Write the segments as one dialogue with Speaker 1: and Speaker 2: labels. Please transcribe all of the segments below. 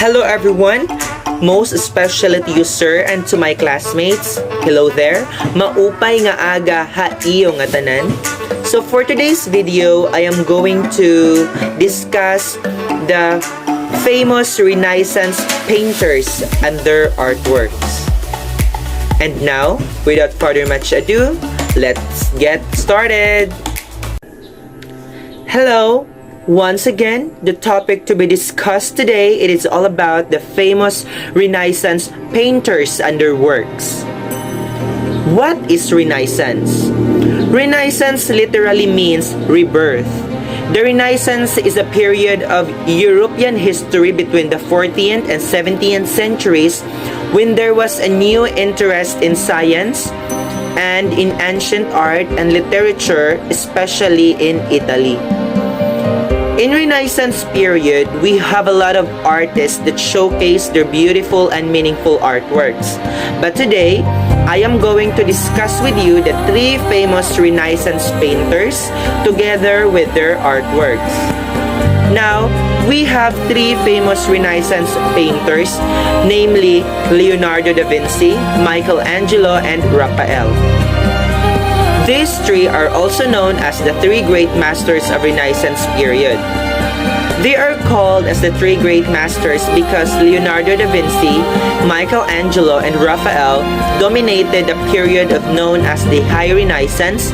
Speaker 1: Hello everyone, most especially to you sir and to my classmates. Hello there, maupay nga aga ha iyo nga tanan. So for today's video, I am going to discuss the famous Renaissance painters and their artworks. And now, without further much ado, let's get started! Hello! Once again, the topic to be discussed today, it is all about the famous Renaissance painters and their works. What is Renaissance? Renaissance literally means rebirth. The Renaissance is a period of European history between the 14th and 17th centuries when there was a new interest in science and in ancient art and literature, especially in Italy. In Renaissance period, we have a lot of artists that showcase their beautiful and meaningful artworks. But today, I am going to discuss with you the three famous Renaissance painters together with their artworks. Now, we have three famous Renaissance painters, namely Leonardo da Vinci, Michelangelo, and Raphael. These three are also known as the three great masters of Renaissance period. They are called as the three great masters because Leonardo da Vinci, Michelangelo, and Raphael dominated a period known as the High Renaissance,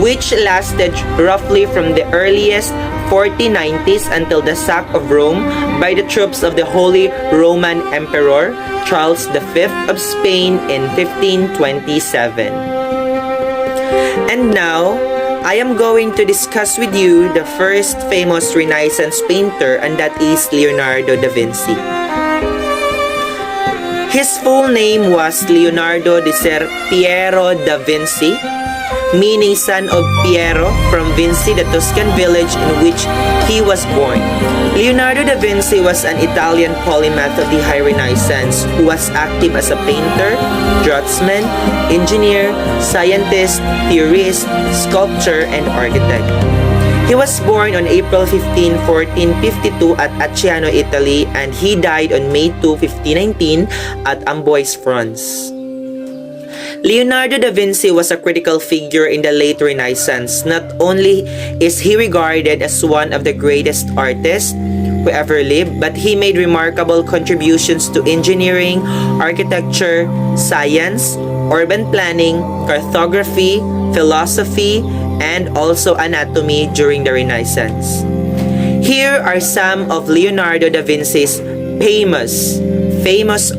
Speaker 1: which lasted roughly from the earliest 1490s until the sack of Rome by the troops of the Holy Roman Emperor Charles V of Spain in 1527. And now, I am going to discuss with you the first famous Renaissance painter, and that is Leonardo da Vinci. His full name was Leonardo di Ser Piero da Vinci, meaning son of Piero from Vinci, the Tuscan village in which he was born. Leonardo da Vinci was an Italian polymath of the High Renaissance who was active as a painter, draftsman, engineer, scientist, theorist, sculptor, and architect. He was born on April 15, 1452 at Acciano, Italy, and he died on May 2, 1519 at Amboise, France. Leonardo da Vinci was a critical figure in the late Renaissance. Not only is he regarded as one of the greatest artists who ever lived, but he made remarkable contributions to engineering, architecture, science, urban planning, cartography, philosophy, and also anatomy during the Renaissance. Here are some of Leonardo da Vinci's famous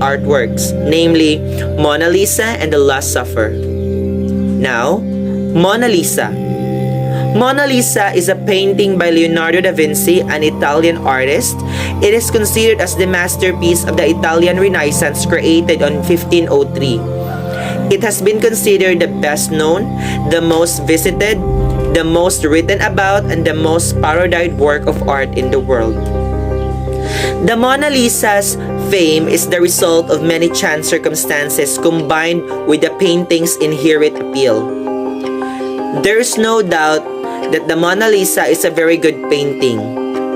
Speaker 1: artworks, namely Mona Lisa and the Last Supper. Now, Mona Lisa. Mona Lisa is a painting by Leonardo da Vinci, an Italian artist. It is considered as the masterpiece of the Italian Renaissance created on 1503. It has been considered the best known, the most visited, the most written about, and the most parodied work of art in the world. The Mona Lisa's fame is the result of many chance circumstances combined with the painting's inherent appeal. There is no doubt that the Mona Lisa is a very good painting.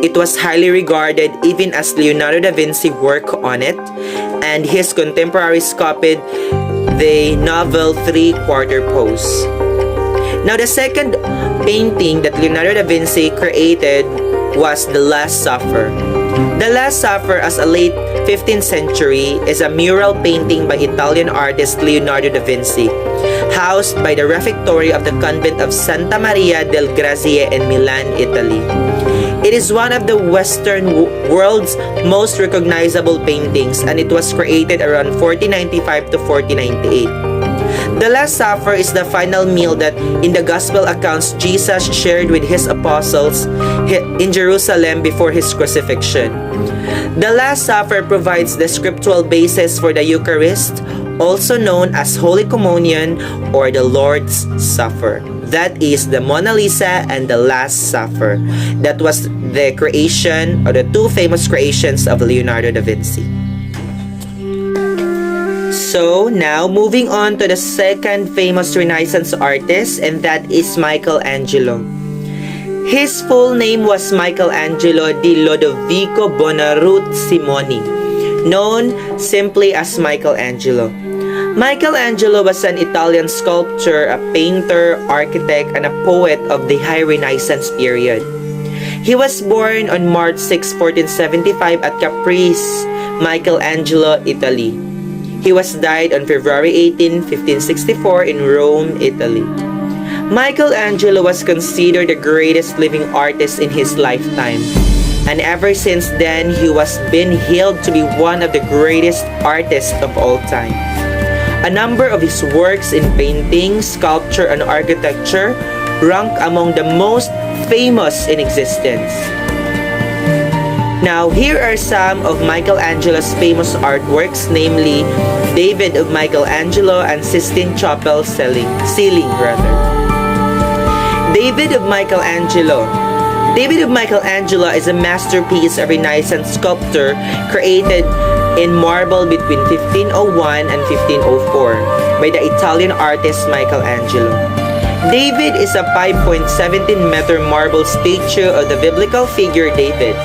Speaker 1: It was highly regarded even as Leonardo da Vinci worked on it, and his contemporaries copied the novel Three-Quarter Pose. Now, the second painting that Leonardo da Vinci created was The Last Supper. The Last Supper, as a late 15th century, is a mural painting by Italian artist Leonardo da Vinci, housed by the refectory of the convent of Santa Maria del Grazie in Milan, Italy. It is one of the Western world's most recognizable paintings, and it was created around 1495 to 1498. The Last Supper is the final meal that in the Gospel accounts Jesus shared with his apostles in Jerusalem before his crucifixion. The Last Supper provides the scriptural basis for the Eucharist, also known as Holy Communion or the Lord's Supper. That is the Mona Lisa and the Last Supper. That was the creation, or the two famous creations of Leonardo da Vinci. So, now moving on to the second famous Renaissance artist, and that is Michelangelo. His full name was Michelangelo di Lodovico Buonarroti Simoni. known simply as Michelangelo. Michelangelo was an Italian sculptor, a painter, architect, and a poet of the High Renaissance period. He was born on March 6, 1475 at Caprice, Michelangelo, Italy. He was died on February 18, 1564 in Rome, Italy. Michelangelo was considered the greatest living artist in his lifetime, and ever since then he was been hailed to be one of the greatest artists of all time. A number of his works in painting, sculpture, and architecture rank among the most famous in existence. Now, here are some of Michelangelo's famous artworks, namely David of Michelangelo and Sistine Chapel ceiling. David of Michelangelo. David of Michelangelo is a masterpiece of Renaissance sculpture created in marble between 1501 and 1504 by the Italian artist Michelangelo. David is a 5.17-meter marble statue of the biblical figure David,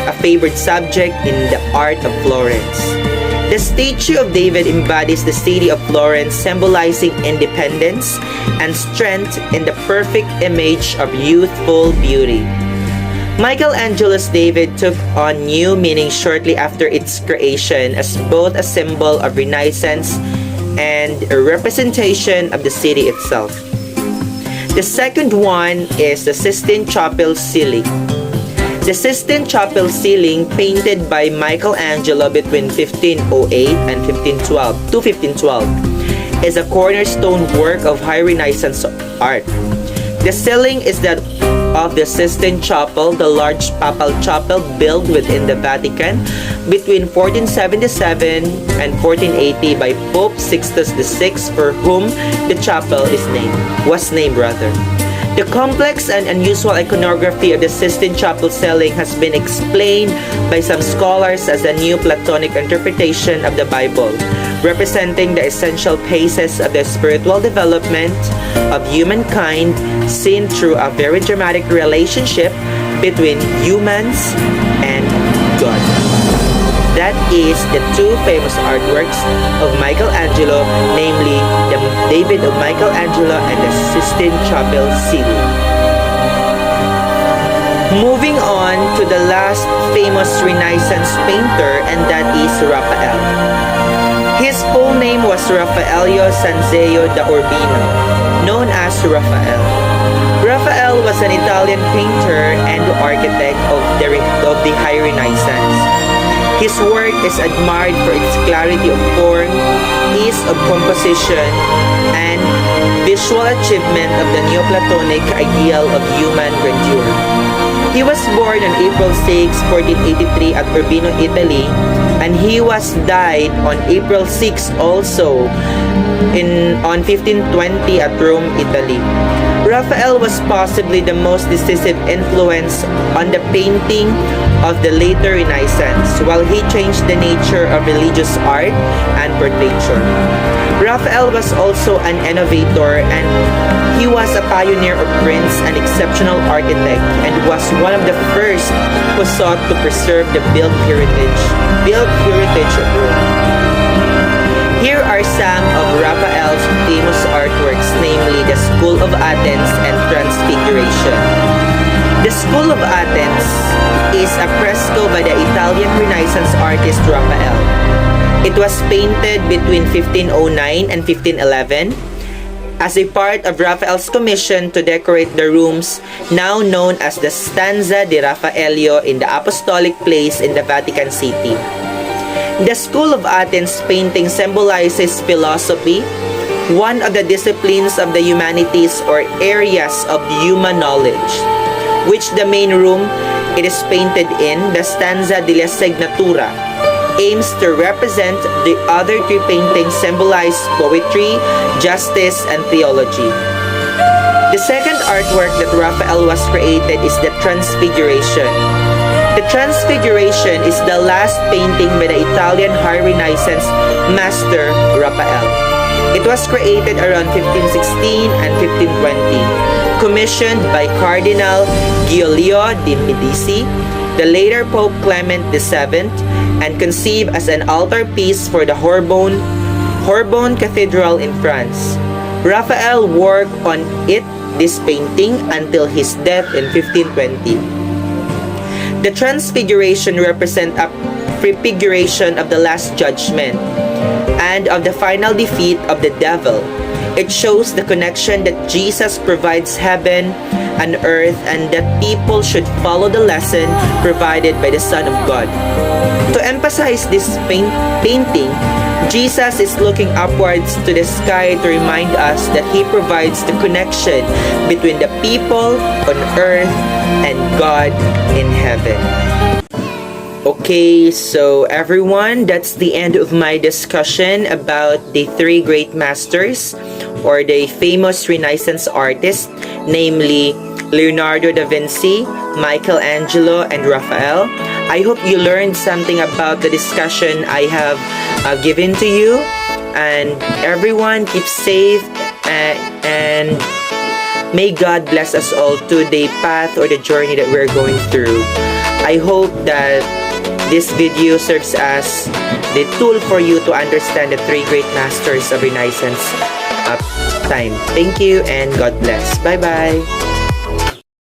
Speaker 1: a favorite subject in the art of Florence. The statue of David embodies the city of Florence, symbolizing independence and strength in the perfect image of youthful beauty. Michelangelo's David took on new meaning shortly after its creation as both a symbol of Renaissance and a representation of the city itself. The second one is the Sistine Chapel ceiling. The Sistine Chapel ceiling, painted by Michelangelo between 1508 and 1512, is a cornerstone work of High Renaissance art. The ceiling is that of the Sistine Chapel, the large papal chapel built within the Vatican between 1477 and 1480 by Pope Sixtus VI, for whom the chapel was named. The complex and unusual iconography of the Sistine Chapel ceiling has been explained by some scholars as a new Platonic interpretation of the Bible, representing the essential phases of the spiritual development of humankind seen through a very dramatic relationship between humans and God. That is the two famous artworks of Michelangelo, namely the David of Michelangelo and the Sistine Chapel ceiling. Moving on to the last famous Renaissance painter, and that is Raphael. His full name was Raffaello Sanzio da Urbino, known as Raphael. Raphael was an Italian painter and architect of the High Renaissance. His work is admired for its clarity of form, ease of composition, and visual achievement of the Neoplatonic ideal of human grandeur. He was born on April 6, 1483 at Urbino, Italy, and he was died on April 6 also on 1520 at Rome, Italy. Raphael was possibly the most decisive influence on the painting of the later Renaissance, while he changed the nature of religious art and portraiture. Raphael was also an innovator, and he was a pioneer of prints and exceptional architect, and was one of the first who sought to preserve the built heritage of Rome. Here are some of Raphael's famous artworks, namely the School of Athens and Transfiguration. The School of Athens is a fresco by the Italian Renaissance artist Raphael. It was painted between 1509 and 1511 as a part of Raphael's commission to decorate the rooms now known as the Stanza di Raffaello in the Apostolic Place in the Vatican City. The School of Athens painting symbolizes philosophy, one of the disciplines of the humanities or areas of human knowledge, which the main room it is painted in, the Stanza di la Signatura, aims to represent. The other three paintings symbolize poetry, justice, and theology. The second artwork that Raphael was created is the Transfiguration. The Transfiguration is the last painting by the Italian High Renaissance master Raphael. It was created around 1516 and 1520, commissioned by Cardinal Giulio de' Medici the later Pope Clement VII, and conceived as an altarpiece for the Sorbonne Cathedral in France. Raphael worked on this painting until his death in 1520. The Transfiguration represents a prefiguration of the Last Judgment and of the final defeat of the devil. It shows the connection that Jesus provides heaven and earth, and that people should follow the lesson provided by the Son of God. To emphasize this painting, Jesus is looking upwards to the sky to remind us that He provides the connection between the people on earth and God in heaven. Okay, so everyone, that's the end of my discussion about the three great masters or the famous Renaissance artists, namely Leonardo da Vinci, Michelangelo, and Raphael. I hope you learned something about the discussion I have given to you. And everyone, keep safe and may God bless us all to the path or the journey that we're going through. I hope that this video serves as the tool for you to understand the three great masters of Renaissance time. Thank you and God bless. Bye-bye.